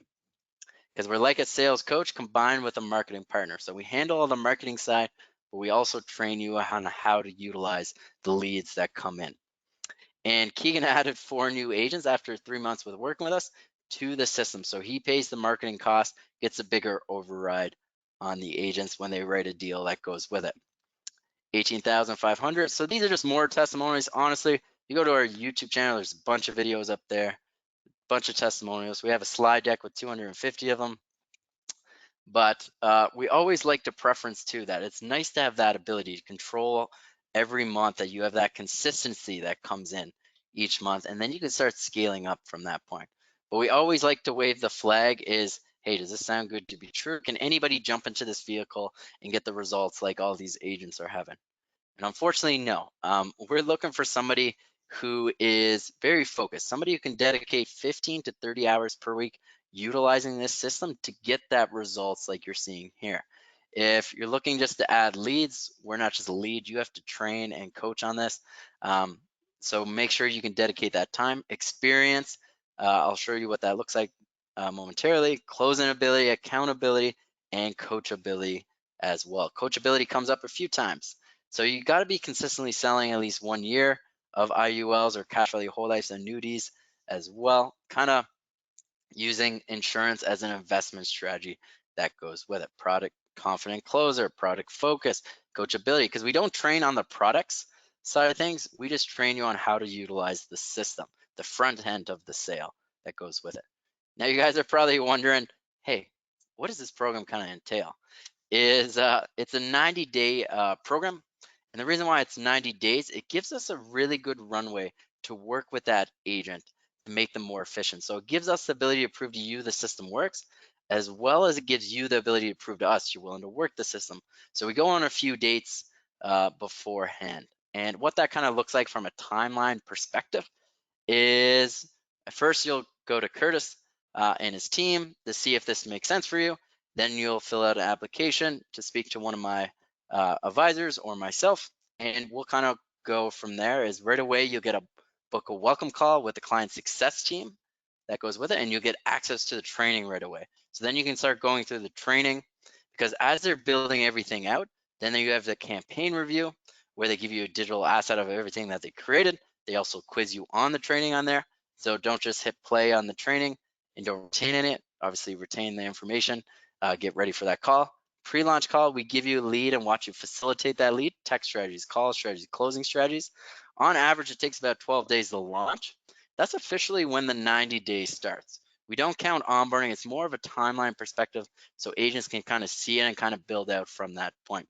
because we're like a sales coach combined with a marketing partner. So we handle all the marketing side, but we also train you on how to utilize the leads that come in. And Keegan added 4 new agents after 3 months with working with us to the system. So he pays the marketing cost, gets a bigger override on the agents when they write a deal that goes with it. 18,500. So these are just more testimonials. Honestly, you go to our YouTube channel, there's a bunch of videos up there, bunch of testimonials. We have a slide deck with 250 of them. But we always like to preference too that it's nice to have that ability to control every month, that you have that consistency that comes in each month, and then you can start scaling up from that point. But we always like to wave the flag is, hey, does this sound good to be true? Can anybody jump into this vehicle and get the results like all these agents are having? And unfortunately, no. We're looking for somebody who is very focused, somebody who can dedicate 15 to 30 hours per week utilizing this system to get that results like you're seeing here. If you're looking just to add leads, we're not just a lead. You have to train and coach on this. Um, so make sure you can dedicate that time. Experience, I'll show you what that looks like momentarily. Closing ability, accountability, and coachability as well. Coachability comes up a few times. So you got to be consistently selling at least 1 year of IULs or cash value whole life annuities as well. Kind of using insurance as an investment strategy that goes with it. Product confident closer, product focus, coachability, because we don't train on the products side of things. We just train you on how to utilize the system, the front end of the sale that goes with it. Now you guys are probably wondering, hey, what does this program kind of entail? It's a 90-day program. And the reason why it's 90 days, it gives us a really good runway to work with that agent to make them more efficient. So it gives us the ability to prove to you the system works, as well as it gives you the ability to prove to us you're willing to work the system. So we go on a few dates beforehand. And what that kind of looks like from a timeline perspective is at first you'll go to Curtis and his team to see if this makes sense for you. Then you'll fill out an application to speak to one of my advisors or myself, and we'll kind of go from there. Is right away you'll get a book a welcome call with the client success team that goes with it, and you'll get access to the training right away. So then you can start going through the training, because as they're building everything out, then you have the campaign review where they give you a digital asset of everything that they created. They also quiz you on the training on there. So don't just hit play on the training and don't retain in it. Obviously retain the information, get ready for that call. Pre-launch call, we give you a lead and watch you facilitate that lead, text strategies, call strategies, closing strategies. On average, it takes about 12 days to launch. That's officially when the 90 days starts. We don't count onboarding. It's more of a timeline perspective so agents can kind of see it and kind of build out from that point.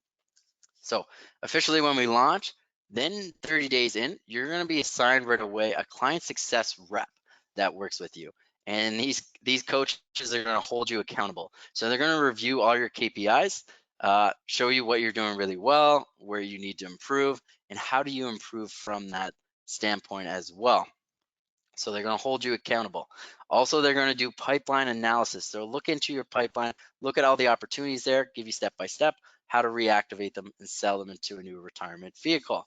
So officially when we launch, then 30 days in, you're going to be assigned right away a client success rep that works with you. And these coaches are going to hold you accountable. So they're going to review all your KPIs, show you what you're doing really well, where you need to improve, and how do you improve from that standpoint as well. So they're going to hold you accountable. Also, they're going to do pipeline analysis. They'll look into your pipeline, look at all the opportunities there, give you step by step how to reactivate them and sell them into a new retirement vehicle.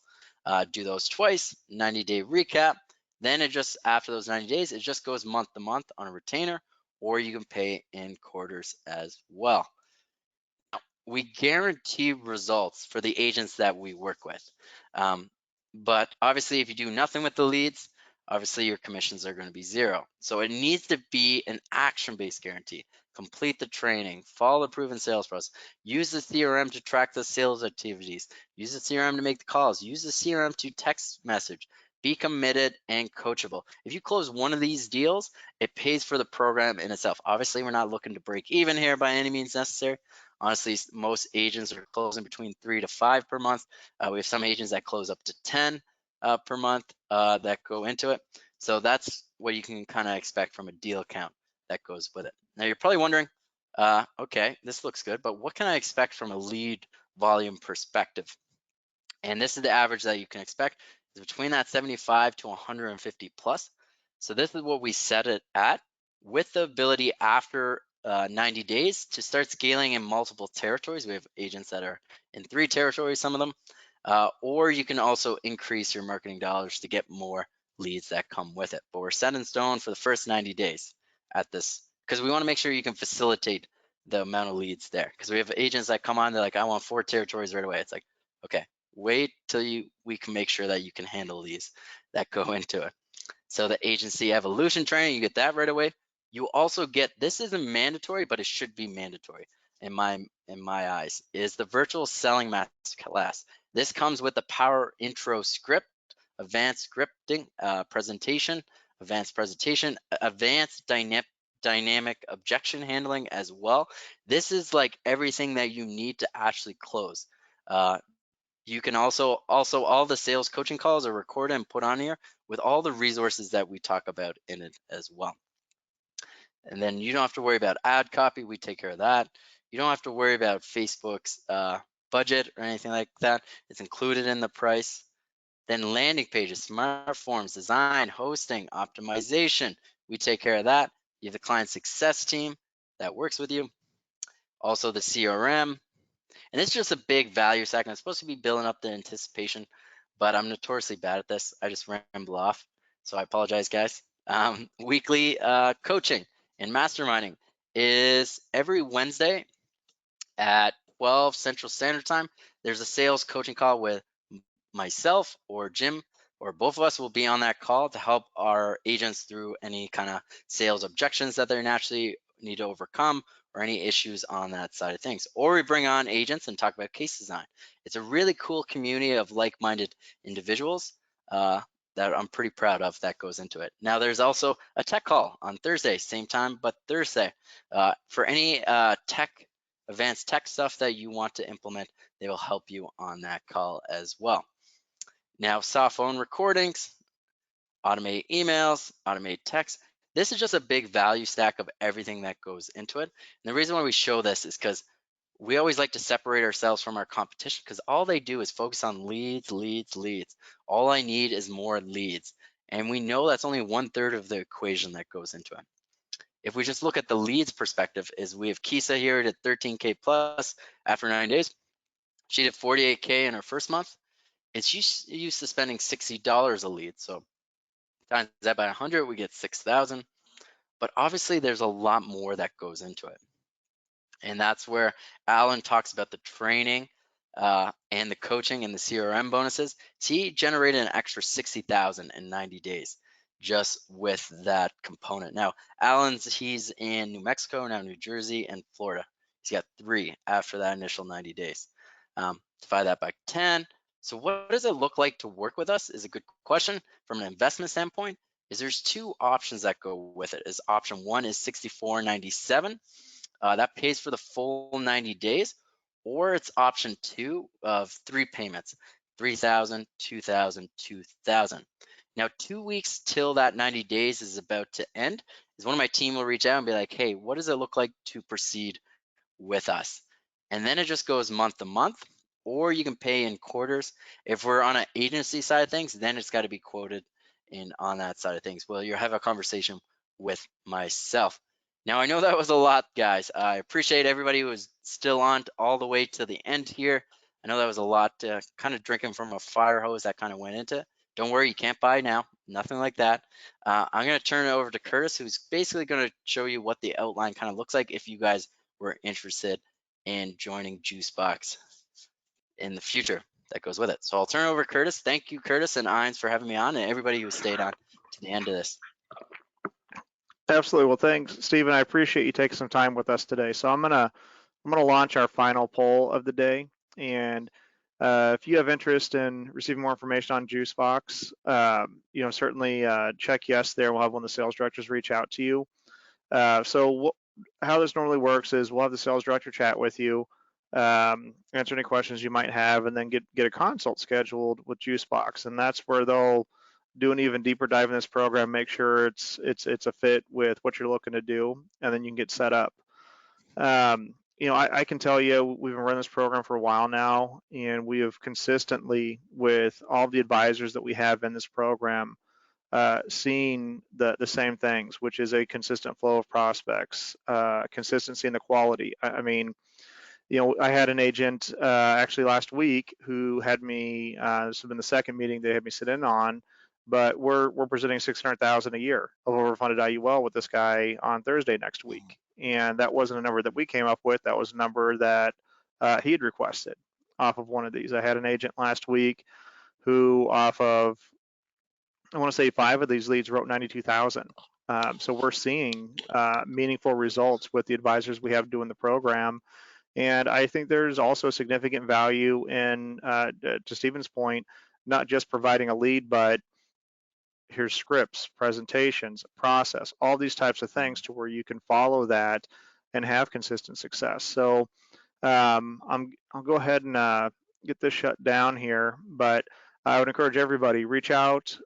Do those twice, 90-day recap. Then it just, after those 90 days, it just goes month to month on a retainer, or you can pay in quarters as well. We guarantee results for the agents that we work with. But obviously, if you do nothing with the leads, obviously your commissions are going to be zero. So it needs to be an action-based guarantee. Complete the training, follow the proven sales process, use the CRM to track the sales activities, use the CRM to make the calls, use the CRM to text message, be committed and coachable. If you close one of these deals, it pays for the program in itself. Obviously, we're not looking to break even here by any means necessary. Honestly, most agents are closing between 3 to 5 per month. We have some agents that close up to 10 per month that go into it. So that's what you can kind of expect from a deal count that goes with it. Now you're probably wondering, okay, this looks good, but what can I expect from a lead volume perspective? And this is the average that you can expect, is between that 75 to 150 plus. So this is what we set it at, with the ability after 90 days to start scaling in multiple territories. We have agents that are in 3 territories, some of them, or you can also increase your marketing dollars to get more leads that come with it. But we're set in stone for the first 90 days at this, because we want to make sure you can facilitate the amount of leads there. Because we have agents that come on, they're like, I want 4 territories right away. It's like, okay, wait till we can make sure that you can handle these that go into it. So the agency evolution training, you get that right away. You also get, this isn't mandatory, but it should be mandatory in my eyes, is the virtual selling masterclass. This comes with the power intro script, advanced scripting, presentation, advanced dynamic objection handling as well. This is like everything that you need to actually close. You can also all the sales coaching calls are recorded and put on here with all the resources that we talk about in it as well. And then you don't have to worry about ad copy. We take care of that. You don't have to worry about Facebook's budget or anything like that. It's included in the price. Then landing pages, smart forms, design, hosting, optimization. We take care of that. You have the client success team that works with you. Also the CRM. And it's just a big value stack. And I'm supposed to be building up the anticipation, but I'm notoriously bad at this. I just ramble off. So I apologize, guys. Weekly coaching and masterminding is every Wednesday at 12 Central Standard Time. There's a sales coaching call with myself or Jim, or both of us will be on that call to help our agents through any kind of sales objections that they naturally need to overcome or any issues on that side of things. Or we bring on agents and talk about case design. It's a really cool community of like-minded individuals that I'm pretty proud of that goes into it. Now there's also a tech call on Thursday, same time, but Thursday. For any advanced tech stuff that you want to implement, they will help you on that call as well. Now, soft phone recordings, automate emails, automate text. This is just a big value stack of everything that goes into it. And the reason why we show this is because we always like to separate ourselves from our competition because all they do is focus on leads, leads, leads. All I need is more leads. And we know that's only 1/3 of the equation that goes into it. If we just look at the leads perspective, is we have Kisa here at 13K plus after 9 days. She did 48K in her first month. It's used to spending $60 a lead. So times that by 100, we get 6,000. But obviously there's a lot more that goes into it. And that's where Alan talks about the training and the coaching and the CRM bonuses. So he generated an extra 60,000 in 90 days just with that component. Now, he's in New Mexico, now New Jersey, and Florida. He's got 3 after that initial 90 days. Divide that by 10. So what does it look like to work with us is a good question. From an investment standpoint, is there's 2 options that go with it. Is option 1 is $64.97. That pays for the full 90 days, or it's option 2 of 3 payments, 3,000, 2,000, 2,000. Now, 2 weeks till that 90 days is about to end, is one of my team will reach out and be like, hey, what does it look like to proceed with us? And then it just goes month to month, or you can pay in quarters. If we're on an agency side of things, then it's got to be quoted in on that side of things. Well, you have a conversation with myself. Now, I know that was a lot, guys. I appreciate everybody who was still on all the way to the end here. I know that was a lot, kind of drinking from a fire hose that kind of went into it. Don't worry, you can't buy now, nothing like that. I'm going to turn it over to Curtis, who's basically going to show you what the outline kind of looks like if you guys were interested in joining Juicebox in the future that goes with it. So I'll turn it over to Curtis. Thank you, Curtis and IAMS, for having me on, and everybody who stayed on to the end of this. Absolutely. Well, thanks, Stephen. I appreciate you taking some time with us today. So I'm gonna launch our final poll of the day, and if you have interest in receiving more information on Juicebox, certainly check yes there. We'll have one of the sales directors reach out to you. How this normally works is we'll have the sales director chat with you, answer any questions you might have, and then get a consult scheduled with Juicebox, and that's where they'll do an even deeper dive in this program, make sure it's a fit with what you're looking to do, and then you can get set up. I can tell you we've been running this program for a while now, and we have consistently, with all the advisors that we have in this program, seen the same things, which is a consistent flow of prospects, consistency in the quality. I mean, I had an agent actually last week who had me, this has been the second meeting they had me sit in on, but we're presenting 600,000 a year of overfunded IUL with this guy on Thursday next week. And that wasn't a number that we came up with. That was a number that he had requested off of one of these. I had an agent last week who off of, I want to say 5 of these leads wrote 92,000. So we're seeing meaningful results with the advisors we have doing the program. And I think there's also significant value in, to Stephen's point, not just providing a lead, but here's scripts, presentations, process, all these types of things to where you can follow that and have consistent success. So I'll go ahead and get this shut down here, but I would encourage everybody, reach out.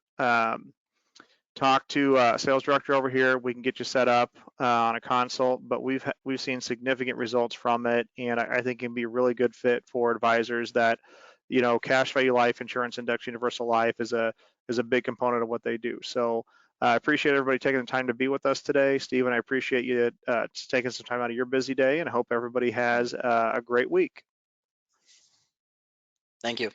talk to a sales director over here. We can get you set up on a consult, but we've seen significant results from it, and I think it can be a really good fit for advisors that, you know, cash value life insurance, index universal life is a big component of what they do. So I appreciate everybody taking the time to be with us today. Stephen, I appreciate you taking some time out of your busy day, and I hope everybody has a great week. Thank you.